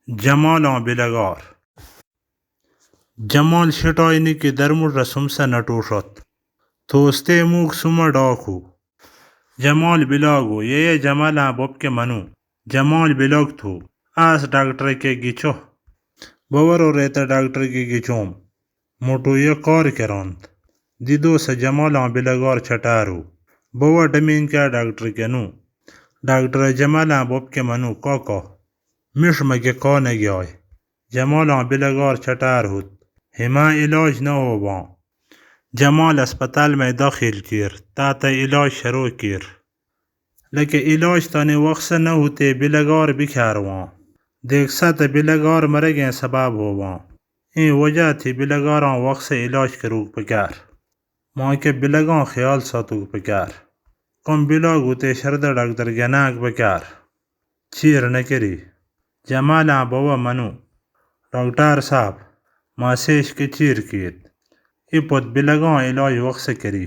جمالاں بلگار جمال شٹائنی کی درمر رسمسا نٹوشت توستے موک سما ڈاکو جمال بلاگو یہ جمالاں بوب کے منو جمال بلاگ تھو آس ڈاکٹر کے گیچو بورو ریتا ڈاکٹر کے گیچوم موٹو یہ کار کرانت دیدو سے جمالاں بلگار چھٹارو بوا ڈمین کیا ڈاکٹر کے نو ڈاکٹر جمالاں بوب کے منو کوکو مش مگے کونے گیائے جمالاں بلگار چھٹار ہوت ہما علاج نہ ہو وان جمال اسپتال میں داخل کیر تا علاج شروع کیر لیکن علاج تانے وقت نہ ہوتے بلگار بکھار وان دیکھ سا تا بلگار مرگیں سباب ہو وان این وجہ تھی بلگاراں وقت سے علاج کروگ پکار ماں کے بلگاں خیال ساتوگ پکار کم بلاگ ہوتے شردہ ڈاکٹر گناگ پکار چیر نکری جمالاں بوا منو ڈاکٹر صاحب ماسیش کے چیر کیت ای پت بلگاں علاج وقت سے کری